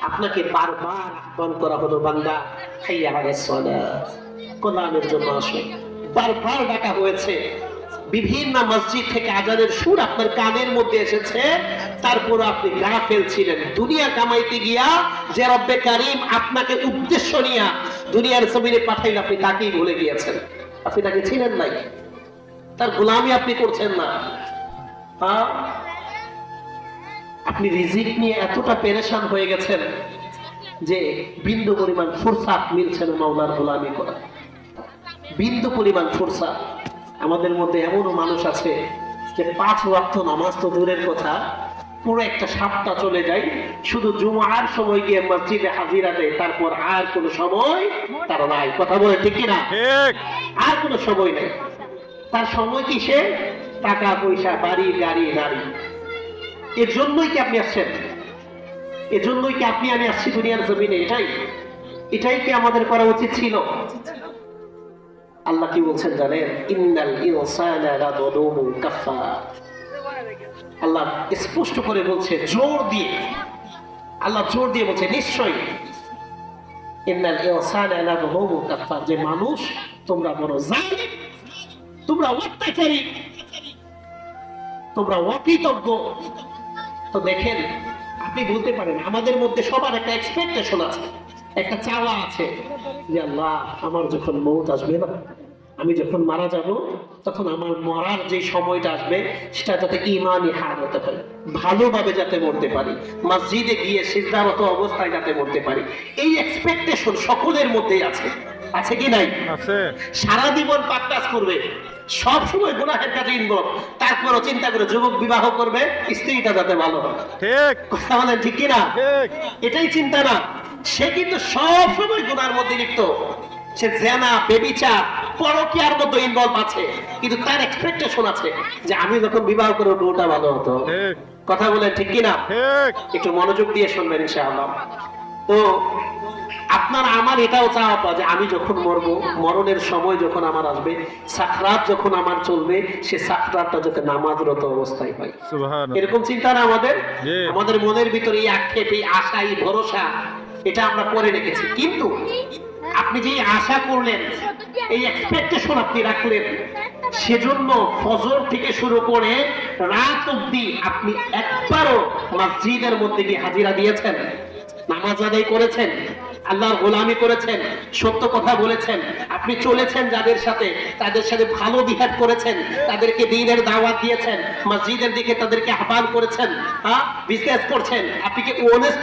আপনাকে বারবার আহ্বান করা হলো, বান্দা হাইয়া আলাস সালাত, কোরআনের জন্য আসো। বারবার ডাকা হয়েছে, বিভিন্ন মসজিদ থেকে আজানের সুর আপনার কানের মধ্যে এসেছে, তারপর আপনি গাফেল ছিলেন। দুনিয়া কামাইতে গিয়া যে রব্বে কারীম আপনাকে উদ্দেশ্য নিয়ে দুনিয়ার জমিনে পাঠাইল, আপনি তাকেই ভুলে গিয়েছেন। আপনি তাকে ছিলেন নাই, তার গোলামি আপনি করছেন না। আপনি রিজিক নিয়ে এতটা পেরেশান হয়ে গেছেন যে বিন্দু পরিমাণ ফুরসাত মিলছে না মাওলার গোলামি করা, বিন্দু পরিমাণ ফুরসাত। আমাদের মধ্যে এমনও মানুষ আছে যে 5 ওয়াক্ত নামাজ তো দূরের কথা, পুরো একটা সপ্তাহ চলে যায় শুধু জুমার সময় গিয়ে মসজিদে হাজিরা দেয়, তারপর আর কোনো সময় তার নাই। কথা বলে ঠিক কিনা? আর কোনো সময় নেই। তার সময় কি? সে টাকা পয়সা, বাড়ি গাড়ি নারী। এর জন্যই কি আপনি আসছেন? এজন্যই কি আপনি আমি আসছি দুনিয়ার জমিনে? এটাই কি আমাদের করা উচিত ছিল? আল্লাহ কি বলছেন জানেন? ইন্নাল ইনসানা লাযুলুমুন কাফফার। আল্লাহ স্পষ্ট করে বলছে, জোর দিয়ে, আল্লাহ জোর দিয়ে বলছে নিশ্চয়ই ইন্নাল ইনসানা লাযুলুমুন কাফফার, যে মানুষ তোমরা বড় জালিম, তোমরা অত্যাচারী, তোমরা অকৃতজ্ঞ। তো দেখেন, আপনি বলতে পারেন আমাদের মধ্যে সবার একটা এক্সপেকটেশন আছে, একটা চাওয়া আছে যে আল্লাহ আমার যখন মৌত আসবে না, আমি যখন মারা যাব, তখন আমার মরার যে সময়টা আসবে সেটা যাতে ঈমানি হালতে হয়, ভালোভাবে যাতে মরতে পারি, মসজিদে গিয়ে সিজদারত অবস্থায় যাতে মরতে পারি। এই এক্সপেকটেশন সকলের মধ্যেই আছে। আছে কি নাই? আছে। সারা জীবন পাপ কাজ করবে, সব সময় গুনাহের কাজে ইনভলভ, তারপরও চিন্তা করে যুবক বিবাহ করবে, স্ত্রীটা যাতে ভালো হয়। ঠিক কথা বলেন, ঠিক কিনা? এটাই চিন্তা না। সে কিন্তু সব সময় গুনার মধ্যে লিপ্ত, সে জেনা, বেবিচার, পরকীয়ার মধ্যে ইনভলভ আছে, কিন্তু তার এক্সপেকটেশন আছে যে আমি যখন বিবাহ করব বউটা ভালো হতো। কথা বলেন, ঠিক কিনা? একটু মনোযোগ দিয়ে শুনবেন ইনশাআল্লাহ। তো আপনার আমার এটাও চাওয়া যে আমি যখন মরবো, মরণের সময় যখন আমার আসবে, সাকরাত যখন আমার চলবে, সে সাকরাতটা যাতে নামাজরত অবস্থায় হয়। এরকম চিন্তা না আমাদের? আমাদের মনের ভিতরে এই আক্ষেপ, এই আশা, এই ভরসা, এটা আমরা করে রেখেছি। কিন্তু আপনি যে আশা করলেন, এই এক্সপেকটেশন আপনি রাখলেন, সেজন্য ফজর থেকে শুরু করে রাত অবধি আপনি একবারও মসজিদের মধ্যে গিয়ে হাজিরা দিয়েছেন, নামাজ আদায় করেছেন, আল্লাহর গোলামি করেছেন, সত্য কথা বলেছেন, আপনি চলেছেন যাদের সাথে, তাদের সাথে ভালো বিহেভ করেছেন, তাদেরকে দ্বীনের দাওয়াত দিয়েছেন, মসজিদের দিকে তাদেরকে আহ্বান করেছেন, বিজনেস করছেন, আপনি কি অনেস্ট